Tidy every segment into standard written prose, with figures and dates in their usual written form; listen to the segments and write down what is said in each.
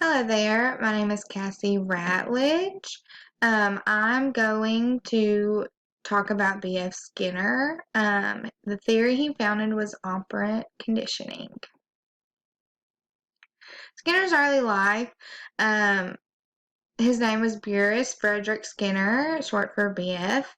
Hello there, my name is Cassie Ratledge. I'm going to talk about B.F. Skinner. The theory he founded was operant conditioning. Skinner's early life, um, his name was Burrus Frederick Skinner, short for B.F.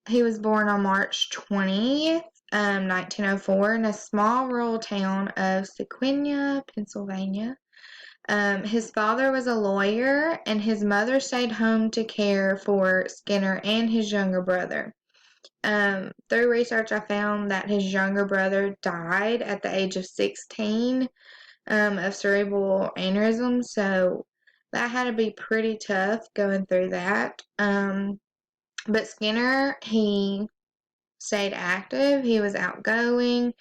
He was born on March 20th, 1904 in a small rural town of Sequoia, Pennsylvania. His father was a lawyer, and his mother stayed home to care for Skinner and his younger brother. Through research, I found that his younger brother died at the age of 16 of cerebral aneurysm, so that had to be pretty tough going through that. But Skinner, he stayed active, he was outgoing,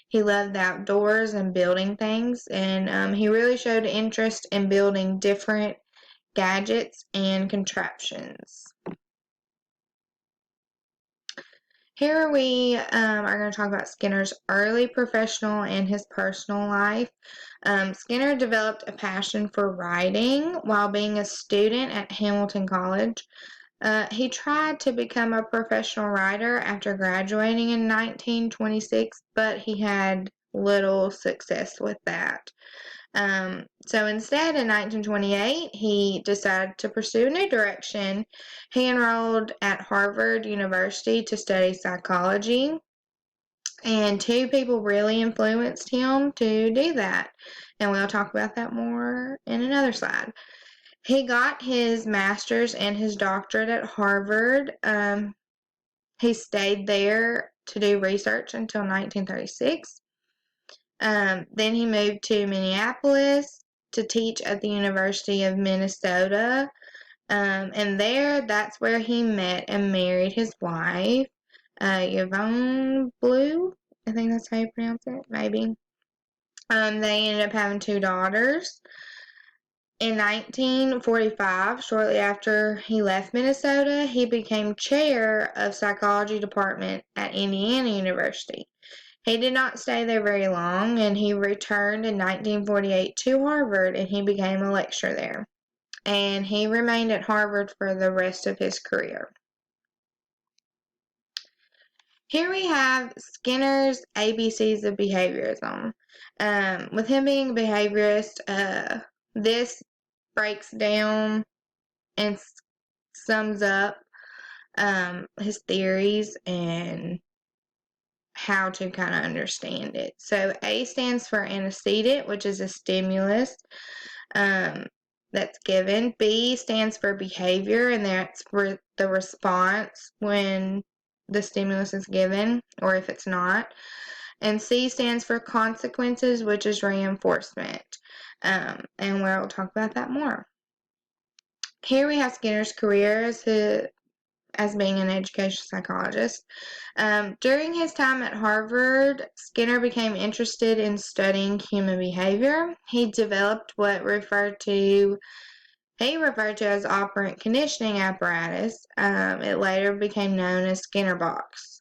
he loved the outdoors and building things, and he really showed interest in building different gadgets and contraptions. Here we are going to talk about Skinner's early professional and his personal life. Skinner developed a passion for writing while being a student at Hamilton College. He tried to become a professional writer after graduating in 1926, but he had little success with that. So instead, in 1928, he decided to pursue a new direction. He enrolled at Harvard University to study psychology, and two people really influenced him to do that. And we'll talk about that more in another slide. He got his master's and his doctorate at Harvard. He stayed there to do research until 1936. Then he moved to Minneapolis to teach at the University of Minnesota. And that's where he met and married his wife, Yvonne Blue. I think that's how you pronounce it, maybe. They ended up having two daughters. In 1945, shortly after he left Minnesota, he became chair of psychology department at Indiana University. He did not stay there very long, and he returned in 1948 to Harvard, and he became a lecturer there. And he remained at Harvard for the rest of his career. Here we have Skinner's ABCs of behaviorism. With him being a behaviorist, this breaks down and sums up his theories and how to kind of understand it. So A stands for antecedent, which is a stimulus that's given. B stands for behavior, and that's for the response when the stimulus is given or if it's not. And C stands for consequences, which is reinforcement. And we'll talk about that more. Here we have Skinner's career as being an educational psychologist. During his time at Harvard, Skinner became interested in studying human behavior. He developed what he referred to as operant conditioning apparatus. It later became known as Skinner box.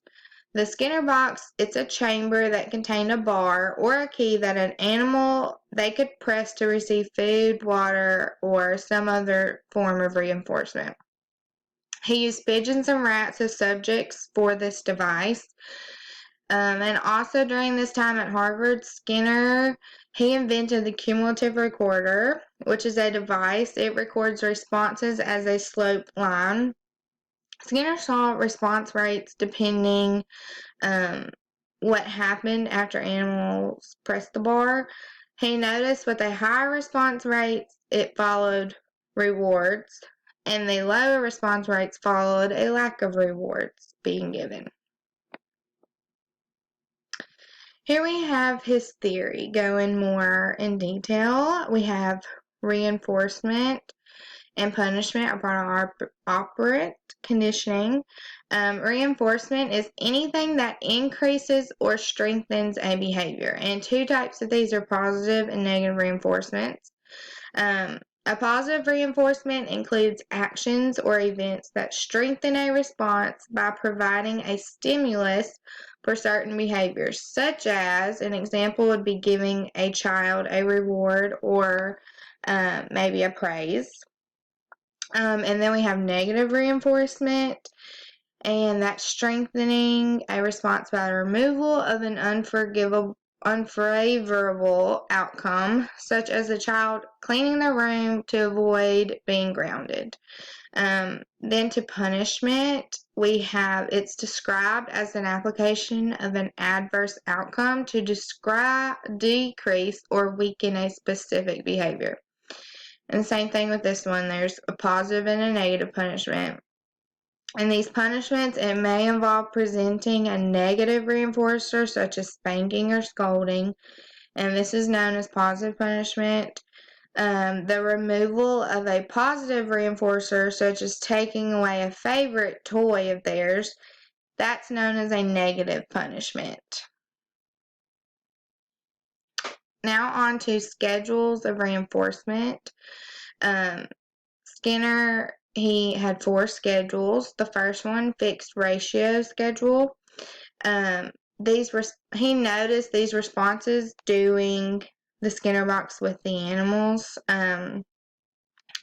The Skinner box, it's a chamber that contained a bar or a key that an animal they could press to receive food, water, or some other form of reinforcement. He used pigeons and rats as subjects for this device. And also during this time at Harvard, he invented the cumulative recorder, which is a device. It records responses as a sloped line. Skinner saw response rates depending what happened after animals pressed the bar. He noticed with a high response rate, it followed rewards, and the lower response rates followed a lack of rewards being given. Here we have his theory going more in detail. We have reinforcement and punishment are part of operant conditioning. Reinforcement is anything that increases or strengthens a behavior. And two types of these are positive and negative reinforcements. A positive reinforcement includes actions or events that strengthen a response by providing a stimulus for certain behaviors, such as an example would be giving a child a reward or maybe a praise. And then we have negative reinforcement, and that's strengthening a response by the removal of an unfavorable outcome, such as a child cleaning their room to avoid being grounded. Then to punishment, we have it's described as an application of an adverse outcome to decrease or weaken a specific behavior. And the same thing with this one, there's a positive and a negative punishment. In these punishments, it may involve presenting a negative reinforcer such as spanking or scolding, and this is known as positive punishment. The removal of a positive reinforcer such as taking away a favorite toy of theirs, that's known as a negative punishment. Now on to schedules of reinforcement. Skinner, he had 4 schedules. The first one, fixed ratio schedule. He noticed these responses doing the Skinner box with the animals.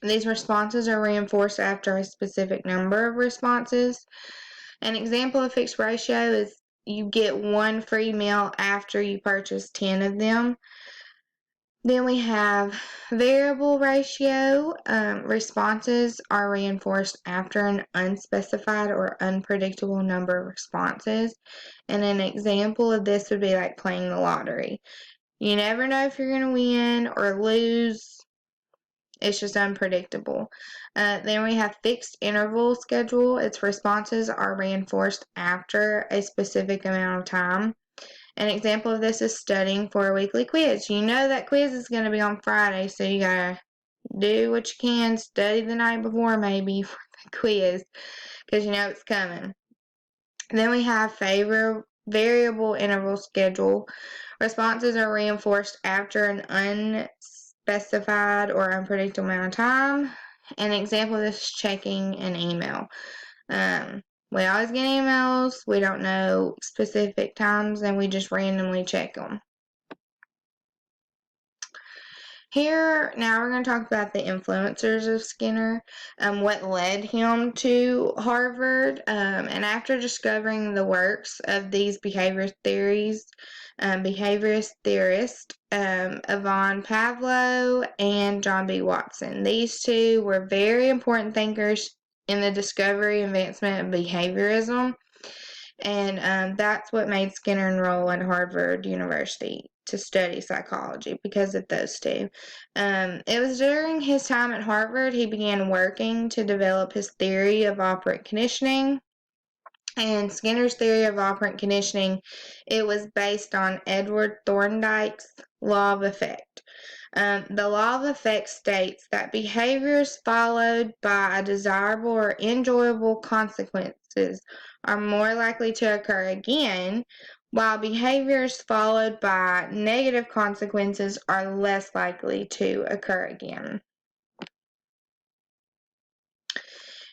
These responses are reinforced after a specific number of responses. An example of fixed ratio is you get 1 free meal after you purchase 10 of them. Then we have variable ratio. Responses are reinforced after an unspecified or unpredictable number of responses. And an example of this would be like playing the lottery. You never know if you're going to win or lose. It's just unpredictable. Then we have fixed interval schedule. Its responses are reinforced after a specific amount of time. An example of this is studying for a weekly quiz. You know that quiz is going to be on Friday, so you gotta do what you can, study the night before maybe for the quiz, because you know it's coming. Then we have variable interval schedule. Responses are reinforced after an unspecified or unpredictable amount of time. An example of this is checking an email. We always get emails. We don't know specific times, and we just randomly check them. Here, now we're going to talk about the influencers of Skinner, what led him to Harvard, and after discovering the works of these behaviorist theorists, Ivan Pavlov and John B. Watson. These two were very important thinkers in the discovery and advancement of behaviorism, and that's what made Skinner enroll at Harvard University to study psychology, because of those two. It was during his time at Harvard he began working to develop his theory of operant conditioning. And Skinner's theory of operant conditioning, it was based on Edward Thorndike's law of effect. The law of effect states that behaviors followed by a desirable or enjoyable consequences are more likely to occur again, while behaviors followed by negative consequences are less likely to occur again.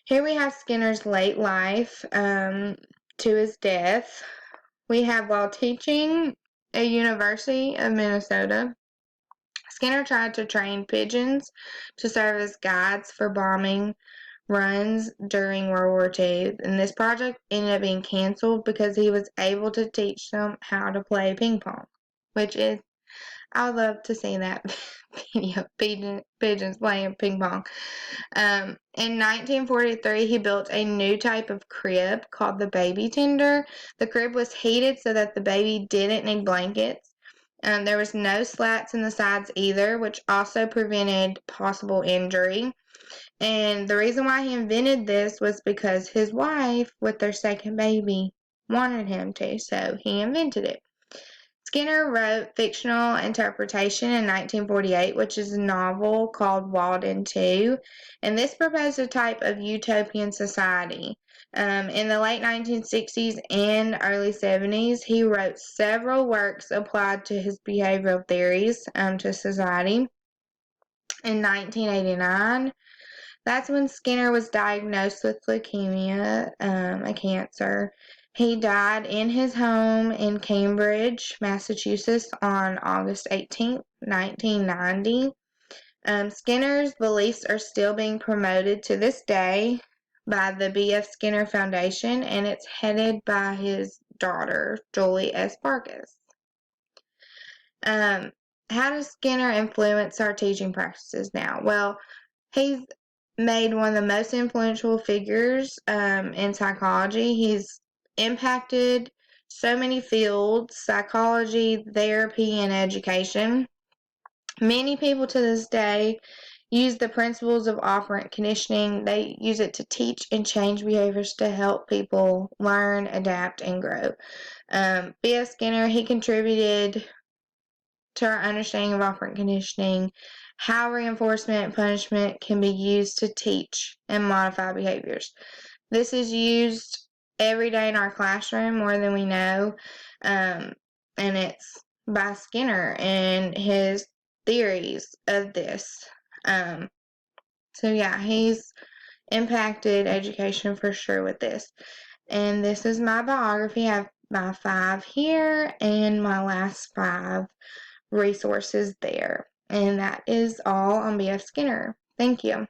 Here we have Skinner's late life to his death. We have, while teaching at University of Minnesota, Skinner tried to train pigeons to serve as guides for bombing runs during World War II, and this project ended up being canceled because he was able to teach them how to play ping pong, which is, I would love to see that video, pigeons playing ping pong. In 1943, he built a new type of crib called the baby tender. The crib was heated so that the baby didn't need blankets. There was no slats in the sides either, which also prevented possible injury. And the reason why he invented this was because his wife, with their second baby, wanted him to, so he invented it. Skinner wrote fictional interpretation in 1948, which is a novel called Walden 2, and this proposed a type of utopian society. In the late 1960s and early 70s, he wrote several works applied to his behavioral theories to society. In 1989, that's when Skinner was diagnosed with leukemia, a cancer. He died in his home in Cambridge, Massachusetts on August 18th, 1990. Skinner's beliefs are still being promoted to this day by the B.F. Skinner Foundation, and it's headed by his daughter, Julie S. Farkas. How does Skinner influence our teaching practices now? Well, he's made one of the most influential figures in psychology. He's impacted so many fields: psychology, therapy, and education. Many people to this day use the principles of operant conditioning. They use it to teach and change behaviors to help people learn, adapt, and grow. B.F. Skinner, he contributed to our understanding of operant conditioning, how reinforcement and punishment can be used to teach and modify behaviors. This is used every day in our classroom more than we know, and it's by Skinner and his theories of this. So yeah, he's impacted education for sure with this. And this is my biography. I have my 5 here and my last 5 resources there. And that is all on B.F. Skinner. Thank you.